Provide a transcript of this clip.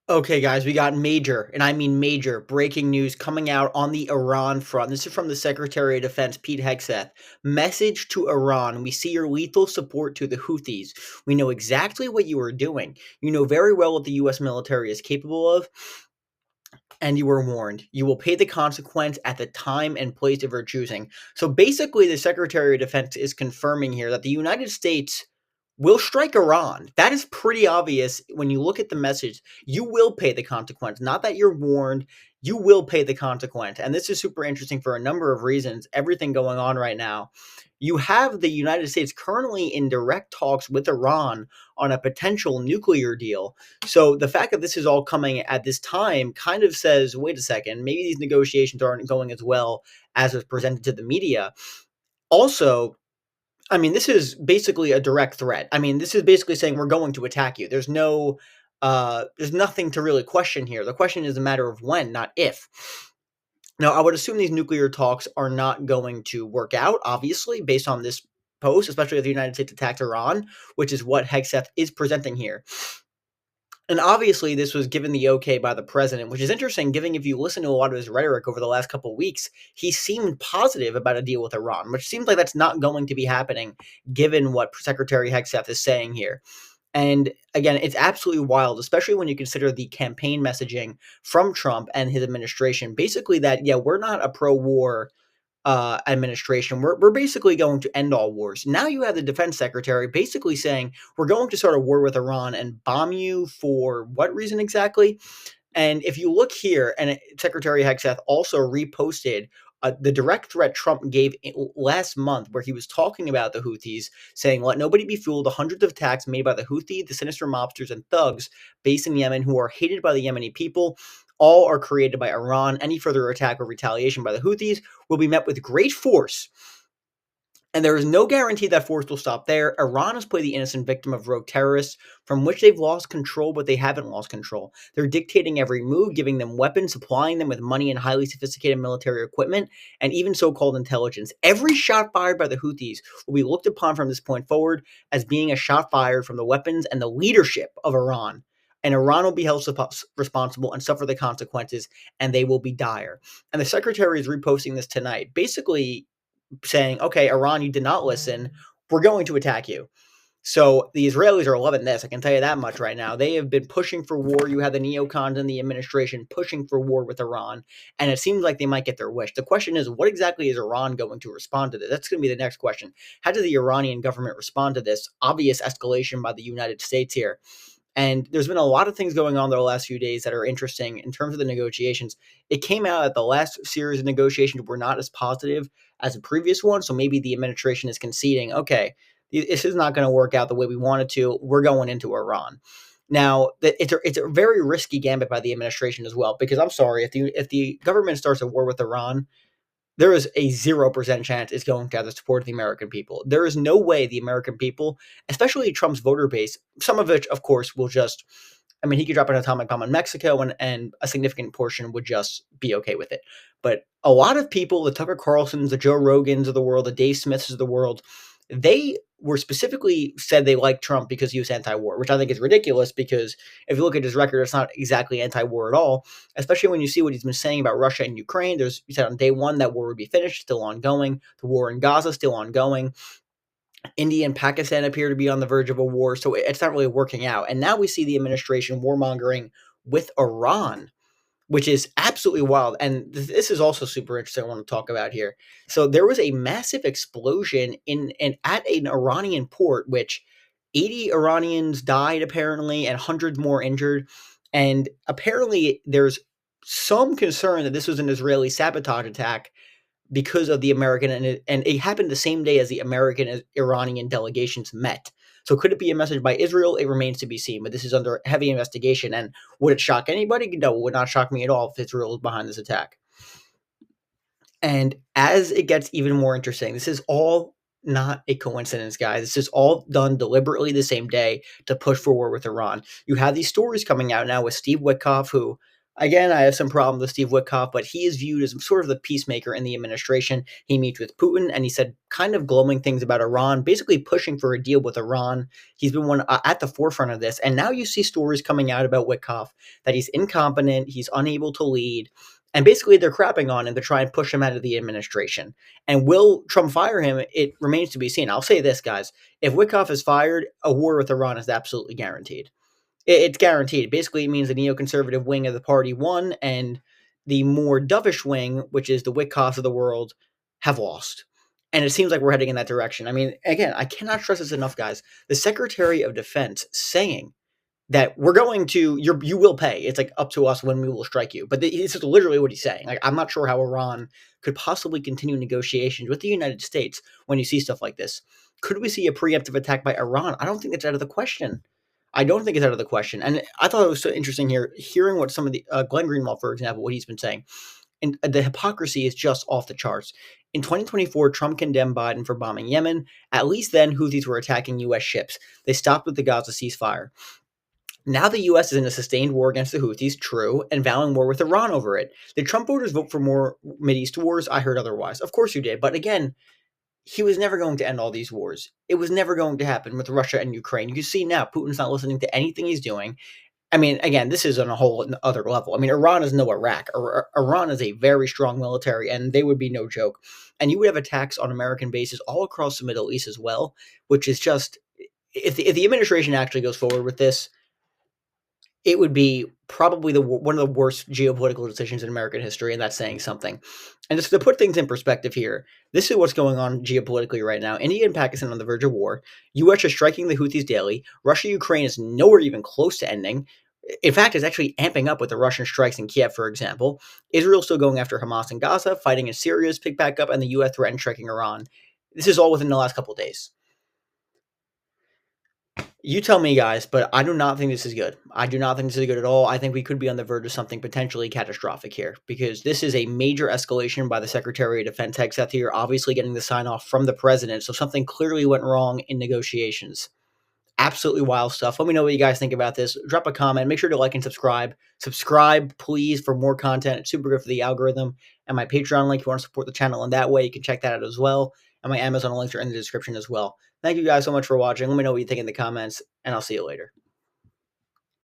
Okay, guys, we got major, and I mean major, breaking news coming out on the Iran front. This is from the Secretary of Defense, Pete Hegseth. Message to Iran: we see your lethal support to the Houthis. We know exactly what you are doing. You know very well what the U.S. military is capable of, and you were warned. You will pay the consequence at the time and place of your choosing. So basically, the Secretary of Defense is confirming here that the United States will strike Iran. That is pretty obvious when you look at the message. You will pay the consequence. Not that you're warned, you will pay the consequence. And this is super interesting for a number of reasons. Everything going on right now. You have the United States currently in direct talks with Iran on a potential nuclear deal. So the fact that this is all coming at this time kind of says, wait a second, maybe these negotiations aren't going as well as was presented to the media. Also, I mean, this is basically a direct threat. I mean, this is basically saying we're going to attack you. There's nothing to really question here. The question is a matter of when, not if. Now, I would assume these nuclear talks are not going to work out, obviously, based on this post, especially if the United States attacks Iran, which is what Hegseth is presenting here. And obviously, this was given the okay by the president, which is interesting, given if you listen to a lot of his rhetoric over the last couple of weeks, he seemed positive about a deal with Iran, which seems like that's not going to be happening, given what Secretary Hegseth is saying here. And again, it's absolutely wild, especially when you consider the campaign messaging from Trump and his administration. Basically, that, yeah, we're not a pro war administration. We're basically going to end all wars. Now you have the defense secretary basically saying we're going to start a war with Iran and bomb you for what reason exactly? And if you look here, and Secretary Hegseth also reposted the direct threat Trump gave last month, where he was talking about the Houthis, saying, "Let nobody be fooled. The hundreds of attacks made by the Houthi, the sinister mobsters and thugs based in Yemen, who are hated by the Yemeni people, all are created by Iran. Any further attack or retaliation by the Houthis will be met with great force, and there is no guarantee that force will stop there. Iran has played the innocent victim of rogue terrorists from which they've lost control, but they haven't lost control. They're dictating every move, giving them weapons, supplying them with money and highly sophisticated military equipment, and even so-called intelligence. Every shot fired by the Houthis will be looked upon from this point forward as being a shot fired from the weapons and the leadership of Iran. And Iran will be held responsible and suffer the consequences, and they will be dire." And the secretary is reposting this tonight, basically saying, okay, Iran, you did not listen. We're going to attack you. So the Israelis are loving this. I can tell you that much right now. They have been pushing for war. You have the neocons in the administration pushing for war with Iran, and it seems like they might get their wish. The question is, what exactly is Iran going to respond to this? That's going to be the next question. How did the Iranian government respond to this obvious escalation by the United States here? And there's been a lot of things going on the last few days that are interesting in terms of the negotiations. It came out that the last series of negotiations were not as positive as the previous one. So maybe the administration is conceding, okay, this is not going to work out the way we wanted to. We're going into Iran. Now, it's a very risky gambit by the administration as well, because I'm sorry, if the government starts a war with Iran, there is a 0% chance it's going to have the support of the American people. There is no way the American people, especially Trump's voter base, some of which, of course, will just, I mean, he could drop an atomic bomb on Mexico and a significant portion would just be okay with it. But a lot of people, the Tucker Carlsons, the Joe Rogans of the world, the Dave Smiths of the world, they were specifically said they liked Trump because he was anti-war, which I think is ridiculous because if you look at his record, it's not exactly anti-war at all, especially when you see what he's been saying about Russia and Ukraine. He said on day one that war would be finished, still ongoing. The war in Gaza, still ongoing. India and Pakistan appear to be on the verge of a war, so it's not really working out. And now we see the administration warmongering with Iran, which is absolutely wild. And this is also super interesting. I want to talk about here. So there was a massive explosion at an Iranian port, which 80 Iranians died apparently, and hundreds more injured. And apparently, there's some concern that this was an Israeli sabotage attack because of the American, and it happened the same day as the American Iranian delegations met. So could it be a message by Israel? It remains to be seen, but this is under heavy investigation. And would it shock anybody? No, it would not shock me at all if Israel is behind this attack. And as it gets even more interesting, this is all not a coincidence, guys. This is all done deliberately the same day to push for war with Iran. You have these stories coming out now with Steve Witkoff, who Again, I have some problems with Steve Witkoff, but he is viewed as sort of the peacemaker in the administration. He meets with Putin, and he said kind of glowing things about Iran, basically pushing for a deal with Iran. He's been one at the forefront of this, and now you see stories coming out about Witkoff that he's incompetent, he's unable to lead, and basically they're crapping on him to try and push him out of the administration. And will Trump fire him? It remains to be seen. I'll say this, guys: if Witkoff is fired, a war with Iran is absolutely guaranteed. It's guaranteed. Basically, it means the neoconservative wing of the party won, and the more dovish wing, which is the Witkoffs of the world, have lost. And it seems like we're heading in that direction. I mean, again, I cannot stress this enough, guys. The Secretary of Defense saying that we're going to you will pay. It's like up to us when we will strike you. But this is literally what he's saying. Like, I'm not sure how Iran could possibly continue negotiations with the United States when you see stuff like this. Could we see a preemptive attack by Iran? I don't think it's out of the question. I don't think it's out of the question. And I thought it was so interesting here, hearing what some of the Glenn Greenwald, for example, what he's been saying. And the hypocrisy is just off the charts. In 2024, Trump condemned Biden for bombing Yemen. At least then, Houthis were attacking U.S. ships. They stopped with the Gaza ceasefire. Now the U.S. is in a sustained war against the Houthis, true, and vowing war with Iran over it. Did Trump voters vote for more Mideast wars? I heard otherwise. Of course you did. But again, he was never going to end all these wars. It was never going to happen with Russia and Ukraine. You can see now Putin's not listening to anything he's doing. I mean, again, this is on a whole other level. I mean, Iran is no Iraq. Iran is a very strong military, and they would be no joke. And you would have attacks on American bases all across the Middle East as well, which is just, if the administration actually goes forward with this, it would be probably one of the worst geopolitical decisions in American history, and that's saying something. And just to put things in perspective here, this is what's going on geopolitically right now. India and Pakistan on the verge of war. U.S. is striking the Houthis daily. Russia-Ukraine is nowhere even close to ending. In fact, it's actually amping up with the Russian strikes in Kiev, for example. Israel still going after Hamas in Gaza. Fighting in Syria is picked back up, and the U.S. threatened striking Iran. This is all within the last couple of days. You tell me, guys, but I do not think this is good. I do not think this is good at all. I think we could be on the verge of something potentially catastrophic here, because this is a major escalation by the Secretary of Defense Hegseth here, obviously getting the sign off from the president. So something clearly went wrong in negotiations. Absolutely wild stuff. Let me know what you guys think about this. Drop a comment. Make sure to like and subscribe. Subscribe, please, for more content. It's super good for the algorithm. And my Patreon link, if you want to support the channel in that way, you can check that out as well. And my Amazon links are in the description as well. Thank you guys so much for watching. Let me know what you think in the comments, and I'll see you later.